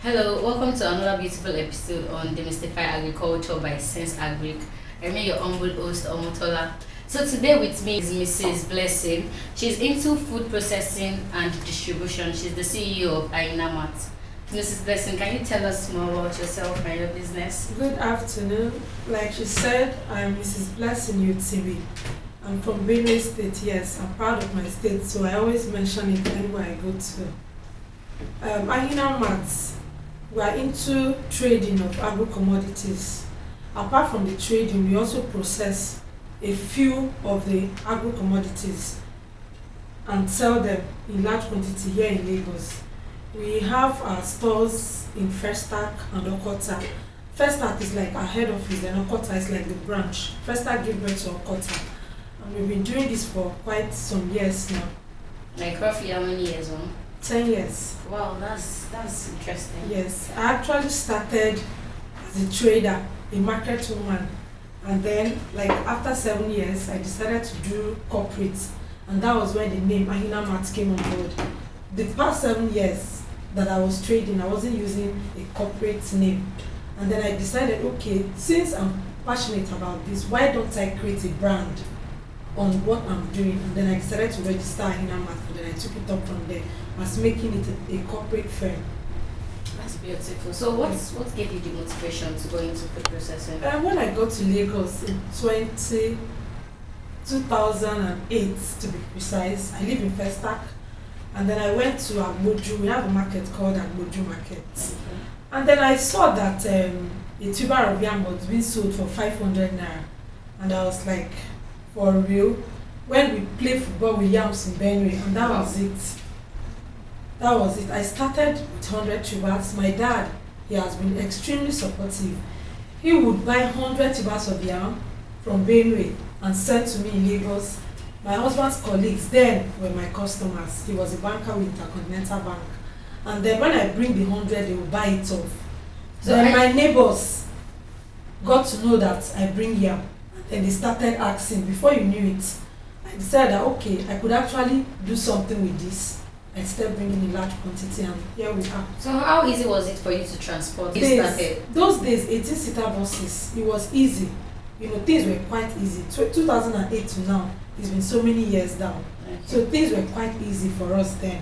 Hello, welcome to another beautiful episode on Demystify Agriculture by Sense Agric. I'm your humble host, Omotola. So today with me is Mrs. Blessing. She's into food processing and distribution. She's the CEO of Ahinamart. Mrs. Blessing, can you tell us more about yourself and your business? Good afternoon. Like she said, I'm Mrs. Blessing UTV. I'm from Benue State. Yes, I'm proud of my state, so I always mention it anywhere I go to. Ahinamart, we are into trading of agro commodities. Apart from the trading, we also process a few of the agro commodities and sell them in large quantity here in Lagos. We have our stores in Festac and Okota. Festac is like our head office, and Okota is like the branch. Festac gave birth to Okota, and we've been doing this for quite some years now. Like roughly how many years on? 10 years. Wow, that's interesting. Yes, I actually started as a trader, a market woman, and then like after 7 years, I decided to do corporate, and that was when the name Ahinamart came on board. The past 7 years that I was trading, I wasn't using a corporate name, and then I decided, okay, since I'm passionate about this, why don't I create a brand on what I'm doing? And then I decided to register Ahinamart, and then I took it up from there as making it a corporate firm. That's beautiful. So what gave you the motivation to go into food processing? When I got to Lagos in 2008 to be precise, I live in Festac, and then I went to Agboju. We have a market called Agboju Market. Okay. And then I saw that a tuber of yam was being sold for 500 naira. And I was like, for real? When we play football with yams in Benue, and that was it. That was it. I started with 100 tubers. My dad, he has been extremely supportive. He would buy 100 tubers of yam from Benue and send to me in Lagos. My husband's colleagues then were my customers. He was a banker with Intercontinental Bank. And then when I bring the 100, they will buy it off. So then my neighbors got to know that I bring yam. And they started asking. Before you knew it, I decided that okay, I could actually do something with this. I started bringing in large quantity, and here we are. So how easy was it for you to transport? Those days, 18-seater buses, it was easy. You know, things were quite easy. 2008 to now, it's been so many years down. Okay. So things were quite easy for us then.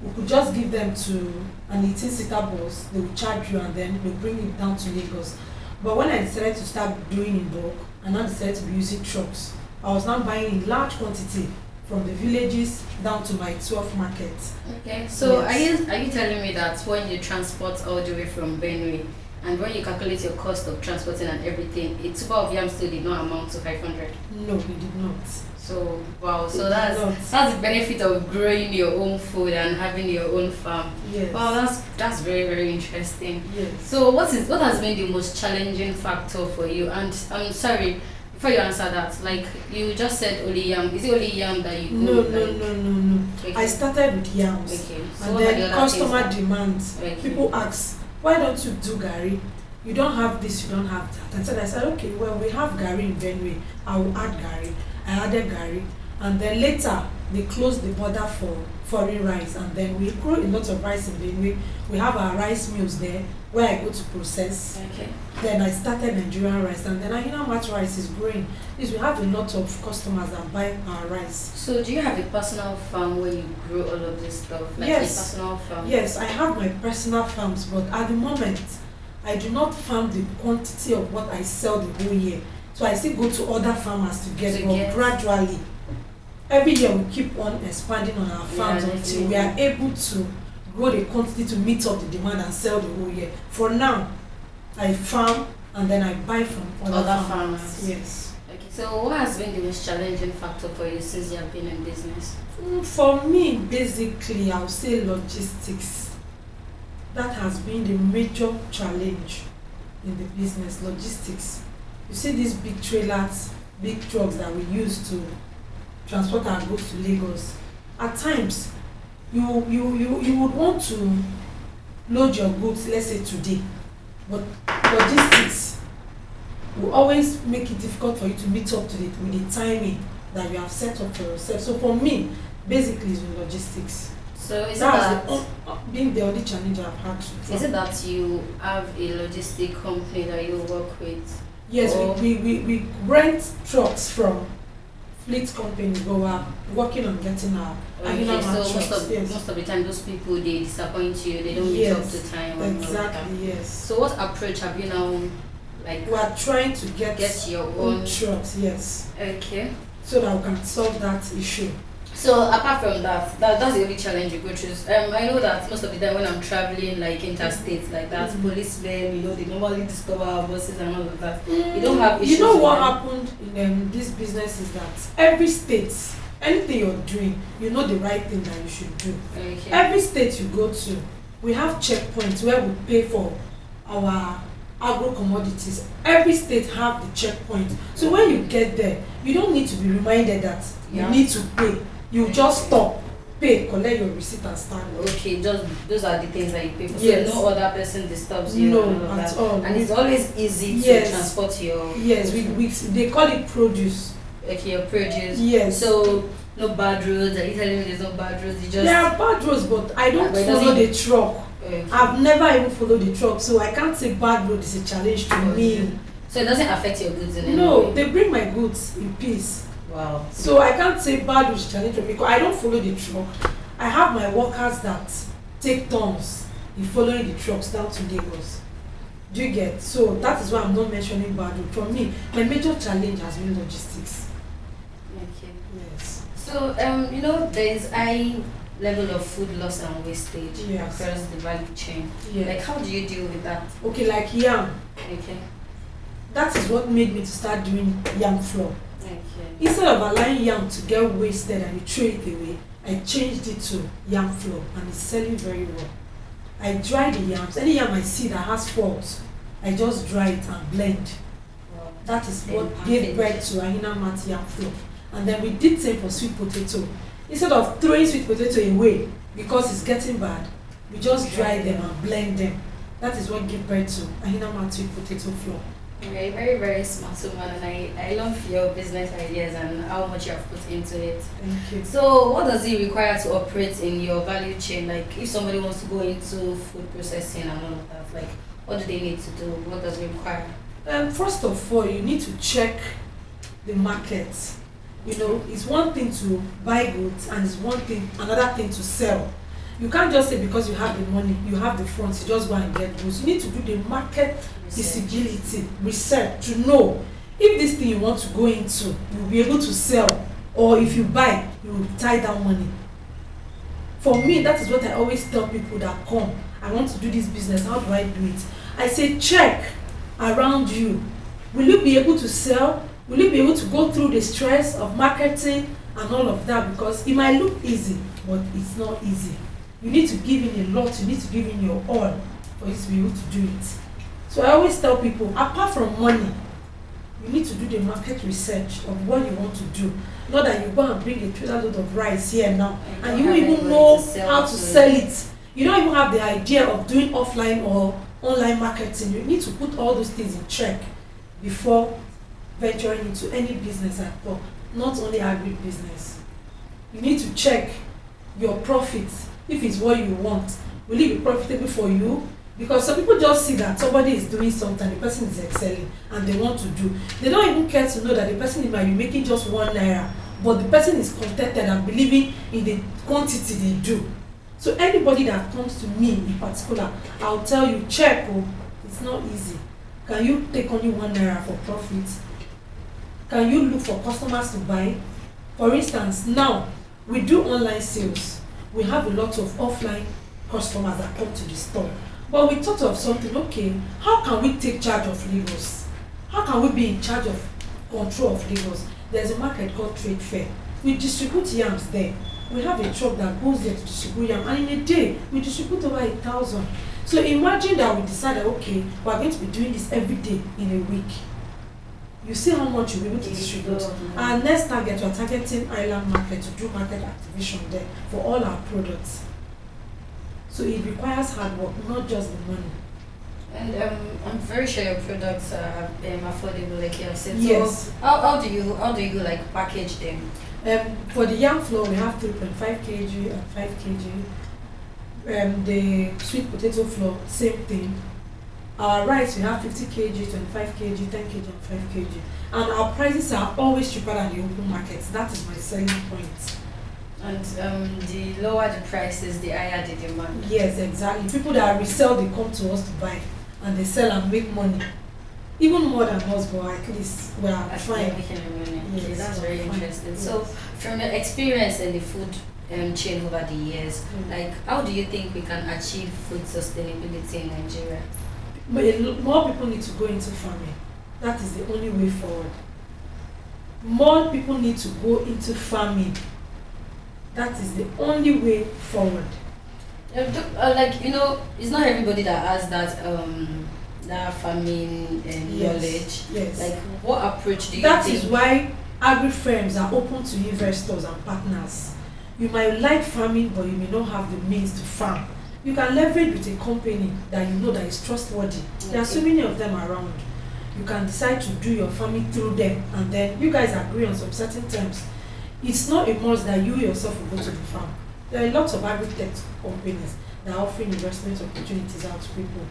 We could just give them to an 18-seater bus, they would charge you, and then they bring it down to Lagos. But when I decided to start doing in bulk, and I decided to be using trucks, I was now buying in large quantity from the villages down to my 12 markets. Okay, so yes. are you telling me that when you transport all the way from Benue, and when you calculate your cost of transporting and everything, a tuber of yam still did not amount to 500? No, it did not. So wow, so that's the benefit of growing your own food and having your own farm. Yes. Wow, that's very, very interesting. Yes. So what has been the most challenging factor for you? And I'm sorry, before you answer that, like you just said only yam. Is it only yam that you No. Okay. I started with yams. Okay. So And what are the then other customer things demands. Okay. People ask, why don't you do gari? You don't have this, you don't have that. And so I said, okay, well, we have gari in Benue. I will add gari. I added gari. And then later, they closed the border for foreign rice. And then we grow a lot of rice in Benue. We have our rice mills there where I go to process. Okay. Then I started Nigerian rice. And then Ahinamart rice is growing. We have a lot of customers that buy our rice. So do you have a personal farm where you grow all of this stuff? Like Yes. a personal farm? Yes, I have my personal farms, but at the moment, I do not farm the quantity of what I sell the whole year. So I still go to other farmers to get, but gradually. Every year we keep on expanding on our farms until we are able to grow the quantity to meet up the demand and sell the whole year. For now, I farm and then I buy from other farmers. Yes. Okay. So what has been the most challenging factor for you since you have been in business? For me, basically, I would say logistics. That has been the major challenge in the business, logistics. You see these big trailers, big trucks that we use to transport our goods to Lagos. At times, you would want to load your goods, let's say today, but logistics will always make it difficult for you to meet up to it with the timing that you have set up for yourself. So for me, basically it's logistics. So is it That's that been the only challenge I've had so far. is it that you have a logistic company that you work with? Yes, Or we rent trucks from fleet companies, but we're working on getting our okay, so Ahinamart most trucks. of Yes. most of the time those people they disappoint you, they don't meet up Yes, to time and all of that. exactly, yes. So what approach have you now like We are trying to get your own own trucks, yes, okay? so that we can solve that issue. So apart from that's the only challenge you go through. I know that most of the time when I'm traveling like interstate like that, policemen, they normally discover our buses and all of that. You don't have issues. You know with what them? happened in this business is that every state, anything you're doing, you know the right thing that you should do. Okay. Every state you go to, we have checkpoints where we pay for our agro commodities. Every state have the checkpoint. So when you get there, you don't need to be reminded that you need to pay. You just stop, pay, collect your receipt and start. Okay, just those are the things that you pay for. Yes. So no other person disturbs you. No, and all of at that. all. And it's always easy Yes. to transport your Yes, we they call it produce. okay, your produce. Yes. So no bad roads. Are you telling me there's no bad roads? You just There are bad roads, but I don't But it follow doesn't- the truck. okay. I've never even followed the truck, so I can't say bad road is a challenge to me. So it doesn't affect your goods in any No, way. they bring my goods in peace. Wow. So I can't say bad road is a challenge to me because I don't follow the truck. I have my workers that take turns in following the trucks down to Lagos. Do you get? So that is why I'm not mentioning bad road. For me, my major challenge has been logistics. Okay. Yes. So there is high level of food loss and wastage Yes. across the value chain. Yeah. Like how do you deal with that? Okay, like yam. Okay. That is what made me to start doing yam flour. Okay. Instead of allowing yam to get wasted and you throw it away, I changed it to yam flour and it's selling very well. I dry the yams. Any yam I see that has fault, I just dry it and blend. Wow. That is Then what gave package. birth to Ahinamart yam flour. And then we did same for sweet potato. Instead of throwing sweet potato away because it's getting bad, we just dry them and blend them. That is what gave birth to Ahinamart sweet potato flour. Very, very, very smart woman, and I love your business ideas and how much you have put into it. Thank you. So, what does it require to operate in your value chain? Like, if somebody wants to go into food processing and all of that, like, what do they need to do? What does it require? First of all, you need to check the market. It's one thing to buy goods and it's another thing to sell. You can't just say because you have the money, you have the funds, you just go and get goods. You need to do the market visibility, research to know if this thing you want to go into, you'll be able to sell, or if you buy, you will tie down money. For me, that is what I always tell people that come, I want to do this business, how do I do it? I say check around you. Will you be able to sell? Will you be able to go through the stress of marketing and all of that? Because it might look easy, but it's not easy. You need to give in a lot, you need to give in your all for you to be able to do it. So I always tell people, apart from money, you need to do the market research of what you want to do. Not that you go and bring a trailer load of rice here now and you don't even know how to sell it. You don't even have the idea of doing offline or online marketing. You need to put all those things in check before venturing into any business at all, not only agribusiness. You need to check your profits. If it's what you want, will it be profitable for you? Because some people just see that somebody is doing something, the person is excelling and they want to do. They don't even care to know that the person might be making just 1 naira, but the person is contented and believing in the quantity they do. So anybody that comes to me in particular, I'll tell you, check, it's not easy. Can you take only 1 naira for profit? Can you look for customers to buy? For instance, now we do online sales. We have a lot of offline customers that come to the store. But we thought of something, okay, how can we take charge of Lagos? How can we be in charge of control of Lagos? There's a market called Trade Fair. We distribute yams there. We have a truck that goes there to distribute yam, and in a day, we distribute over 1,000. So imagine that we decided, okay, we're going to be doing this every day in a week. You see how much you'll be able to distribute. Our next target, we're targeting island market to do market activation there for all our products. So it requires hard work, not just the money. And I'm very sure your products are affordable, like you have said. Yes. So how do you like package them? For the yam flour, we have 3.5 kg and 5 kg. The sweet potato flour, same thing. Our rice, we have 50 kg, 25 kg, 10 kg, and 5 kg. And our prices are always cheaper than the open markets. That is my selling point. And the lower the prices, the higher the demand. Yes, exactly. People that resell, they come to us to buy, and they sell and make money. Even more than us, but at least we are fine. Yes, okay, that's very interesting. Yes. So, from your experience in the food chain over the years, like how do you think we can achieve food sustainability in Nigeria? More people need to go into farming. That is the only way forward. More people need to go into farming. That is the only way forward. Like it's not everybody that has that farming knowledge. Yes. Like, what approach do you That think? is why agri firms are open to investors and partners. You might like farming, but you may not have the means to farm. You can leverage with a company that you know that is trustworthy. There are so many of them around. You can decide to do your farming through them, and then you guys agree on some certain terms. It's not a must that you yourself will go to the farm. There are lots of agri-tech companies that are offering investment opportunities out to people.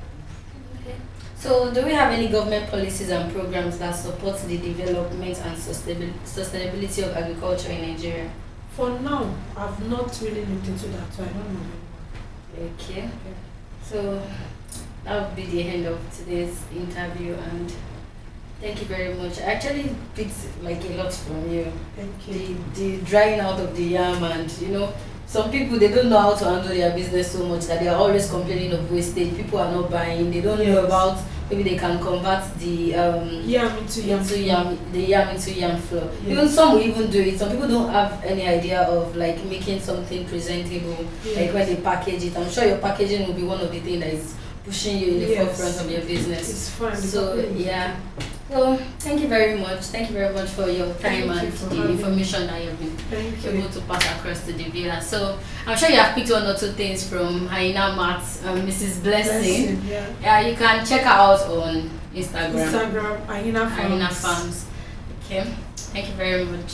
Okay. So, do we have any government policies and programs that support the development and sustainability of agriculture in Nigeria? For now, I've not really looked into that, so I don't know. Okay. So, that would be the end of today's interview, and thank you very much. I actually picked like a lot from you. Thank you. The drying out of the yam, and some people, they don't know how to handle their business so much that they are always complaining of wastage. People are not buying. They don't know about maybe they can convert the yam into yam into yam flour. Yes. Even some will even do it. Some people don't have any idea of like making something presentable, like when they package it. I'm sure your packaging will be one of the things that is pushing you in the forefront of your business. It's fun. So yeah. So thank you very much. Thank you very much for your time and the information that you've been able to pass across to the viewers. So I'm sure you have picked one or two things from Ahinamart, Mrs. Blessing. Yeah, you can check her out on Instagram. Ahina Farms. Ahina Farms. Okay. Thank you very much.